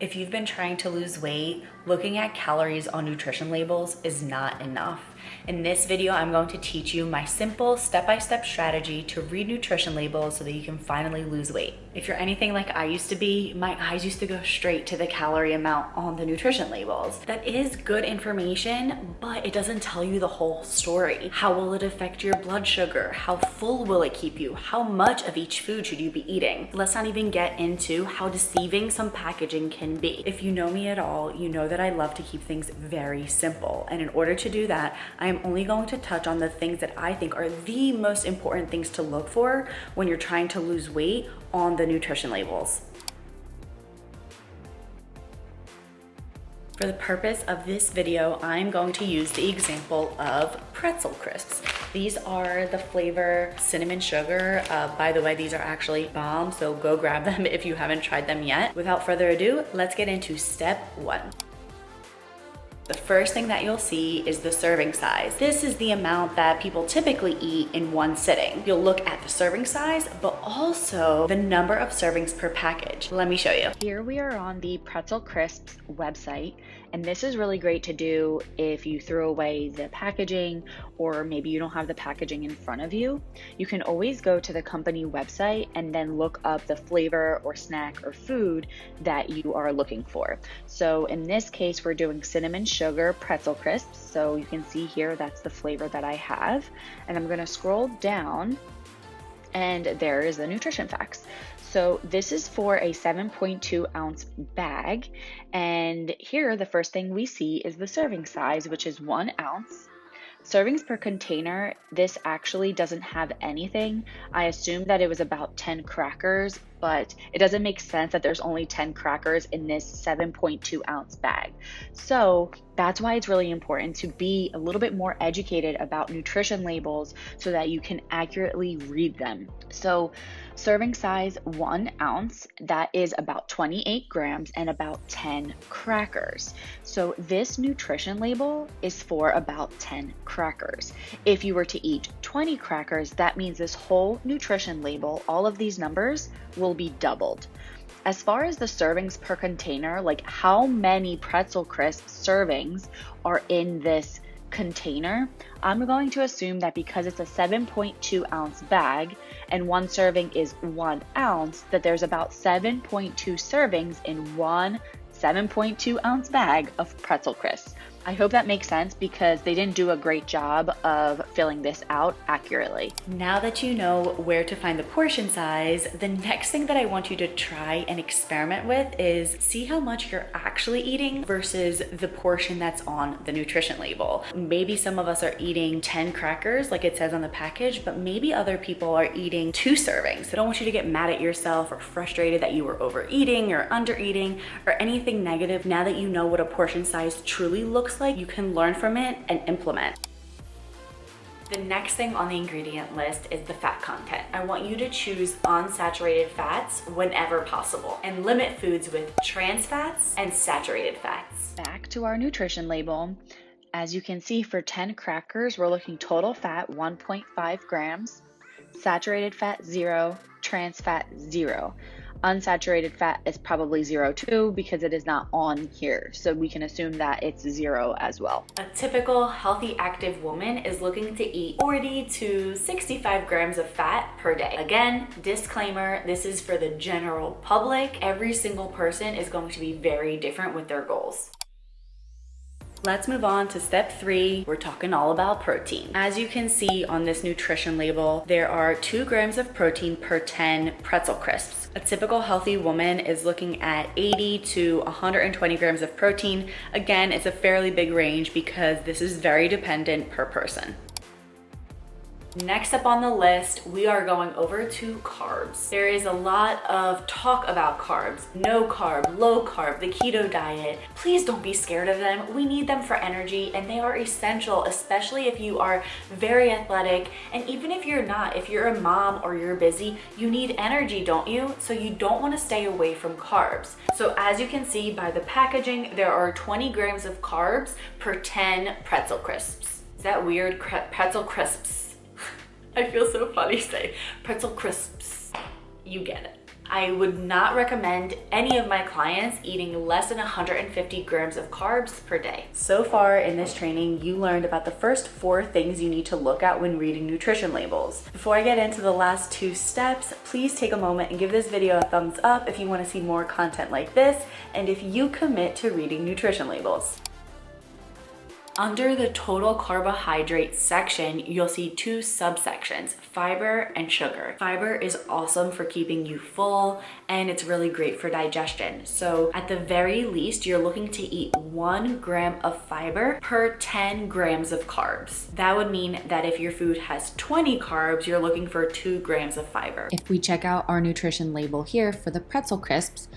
If you've been trying to lose weight, looking at calories on nutrition labels is not enough. In this video, I'm going to teach you my simple step-by-step strategy to read nutrition labels so that you can finally lose weight. If you're anything like I used to be, my eyes used to go straight to the calorie amount on the nutrition labels. That is good information, but it doesn't tell you the whole story. How will it affect your blood sugar? How full will it keep you? How much of each food should you be eating? Let's not even get into how deceiving some packaging can be. If you know me at all, you know that I love to keep things very simple. And in order to do that, I am only going to touch on the things that I think are the most important things to look for when you're trying to lose weight on the nutrition labels. For the purpose of this video, I'm going to use the example of pretzel crisps. These are the flavor cinnamon sugar. By the way, these are actually bomb, so go grab them if you haven't tried them yet. Without further ado, let's get into step one. The first thing that you'll see is the serving size. This is the amount that people typically eat in one sitting. You'll look at the serving size, but also the number of servings per package. Let me show you. Here we are on the Pretzel Crisps website, and this is really great to do if you throw away the packaging or maybe you don't have the packaging in front of you. You can always go to the company website and then look up the flavor or snack or food that you are looking for. So in this case, we're doing cinnamon sugar pretzel crisps. So you can see here, that's the flavor that I have. And I'm gonna scroll down and there is the nutrition facts. So this is for a 7.2 ounce bag. And here, the first thing we see is the serving size, which is 1 ounce. Servings per container, this actually doesn't have anything. I assumed that it was about 10 crackers, but it doesn't make sense that there's only 10 crackers in this 7.2 ounce bag. So that's why it's really important to be a little bit more educated about nutrition labels so that you can accurately read them. So serving size 1 ounce, that is about 28 grams and about 10 crackers. So this nutrition label is for about 10 crackers. If you were to eat 20 crackers, that means this whole nutrition label, all of these numbers, will be doubled. As far as the servings per container, like how many pretzel crisp servings are in this container, I'm going to assume that because it's a 7.2 ounce bag and one serving is 1 ounce, that there's about 7.2 servings in one 7.2 ounce bag of pretzel crisps. I hope that makes sense because they didn't do a great job of filling this out accurately. Now that you know where to find the portion size, the next thing that I want you to try and experiment with is see how much you're actually eating versus the portion that's on the nutrition label. Maybe some of us are eating 10 crackers like it says on the package, but maybe other people are eating 2 servings. I don't want you to get mad at yourself or frustrated that you were overeating or undereating or anything negative. Now that you know what a portion size truly looks like, you can learn from it and implement. The next thing on the ingredient list is the fat content. I want you to choose unsaturated fats whenever possible and limit foods with trans fats and saturated fats. Back to our nutrition label. As you can see, for 10 crackers, we're looking total fat 1.5 grams, saturated fat 0, trans fat 0. Unsaturated fat is probably 0 too because it is not on here. So we can assume that it's 0 as well. A typical healthy active woman is looking to eat 40 to 65 grams of fat per day. Again, disclaimer, this is for the general public. Every single person is going to be very different with their goals. Let's move on to step 3. We're talking all about protein. As you can see on this nutrition label, there are 2 grams of protein per 10 pretzel crisps. A typical healthy woman is looking at 80 to 120 grams of protein. Again, it's a fairly big range because this is very dependent per person. Next up on the list, we are going over to carbs. There is a lot of talk about carbs, no carb, low carb, the keto diet. Please don't be scared of them. We need them for energy and they are essential, especially if you are very athletic. And even if you're not, if you're a mom or you're busy, you need energy, don't you? So you don't want to stay away from carbs. So as you can see by the packaging, there are 20 grams of carbs per 10 pretzel crisps. Is that weird? Pretzel crisps. I feel so funny saying pretzel crisps. You get it. I would not recommend any of my clients eating less than 150 grams of carbs per day. So far in this training, you learned about the first 4 things you need to look at when reading nutrition labels. Before I get into the last 2 steps, please take a moment and give this video a thumbs up if you want to see more content like this and if you commit to reading nutrition labels. Under the total carbohydrate section, you'll see 2 subsections, fiber and sugar. Fiber is awesome for keeping you full and it's really great for digestion. So at the very least, you're looking to eat 1 gram of fiber per 10 grams of carbs. That would mean that if your food has 20 carbs, you're looking for 2 grams of fiber. If we check out our nutrition label here for the pretzel crisps,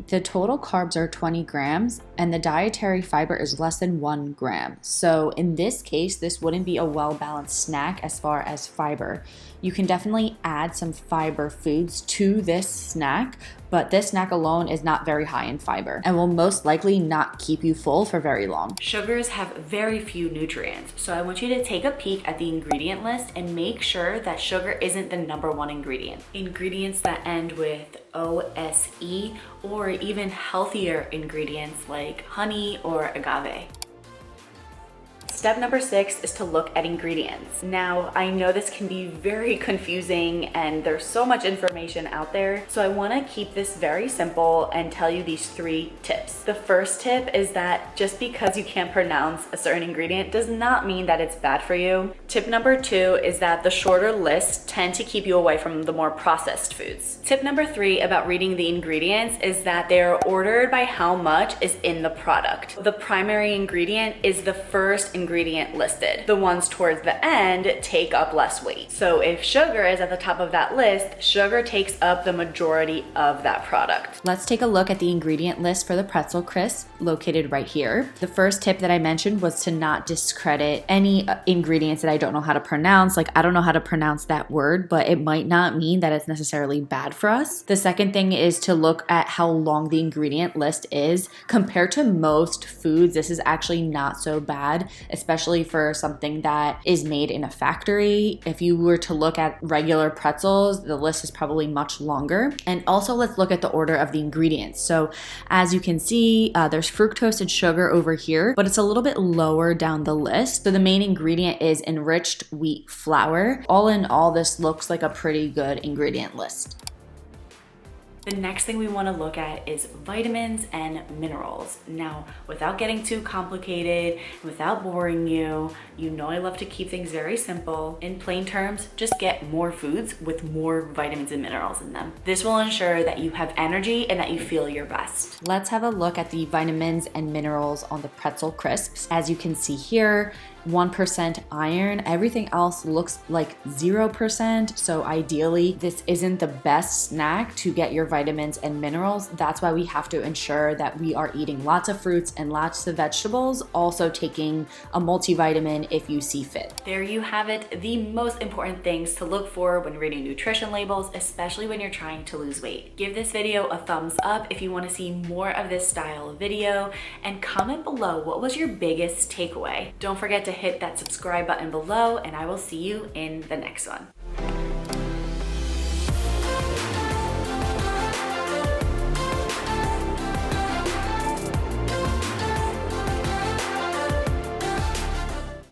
the total carbs are 20 grams and the dietary fiber is less than 1 gram. So in this case, this wouldn't be a well-balanced snack as far as fiber. You can definitely add some fiber foods to this snack, but this snack alone is not very high in fiber and will most likely not keep you full for very long. Sugars have very few nutrients, so I want you to take a peek at the ingredient list and make sure that sugar isn't the #1 ingredient. Ingredients that end with OSE or even healthier ingredients like honey or agave. Step number 6 is to look at ingredients. Now, I know this can be very confusing and there's so much information out there, so I want to keep this very simple and tell you these 3 tips. The first tip is that just because you can't pronounce a certain ingredient does not mean that it's bad for you. Tip number 2 is that the shorter lists tend to keep you away from the more processed foods. Tip number 3 about reading the ingredients is that they are ordered by how much is in the product. The primary ingredient is the first ingredient listed. The ones towards the end take up less weight. So if sugar is at the top of that list, sugar takes up the majority of that product. Let's take a look at the ingredient list for the pretzel crisp located right here. The first tip that I mentioned was to not discredit any ingredients that I don't know how to pronounce. Like, I don't know how to pronounce that word, but it might not mean that it's necessarily bad for us. The second thing is to look at how long the ingredient list is. Compared to most foods, this is actually not so bad, especially for something that is made in a factory. If you were to look at regular pretzels, the list is probably much longer. And also let's look at the order of the ingredients. So as you can see, there's fructose and sugar over here, but it's a little bit lower down the list. So the main ingredient is enriched wheat flour. All in all, this looks like a pretty good ingredient list. The next thing we want to look at is vitamins and minerals. Now, without getting too complicated, without boring you, you know I love to keep things very simple. In plain terms, just get more foods with more vitamins and minerals in them. This will ensure that you have energy and that you feel your best. Let's have a look at the vitamins and minerals on the pretzel crisps. As you can see here, 1% iron. Everything else looks like 0%. So ideally, this isn't the best snack to get your vitamins and minerals. That's why we have to ensure that we are eating lots of fruits and lots of vegetables, also taking a multivitamin if you see fit. There you have it, the most important things to look for when reading nutrition labels, especially when you're trying to lose weight. Give this video a thumbs up if you want to see more of this style of video, and comment below what was your biggest takeaway. Don't forget to hit that subscribe button below, and I will see you in the next one.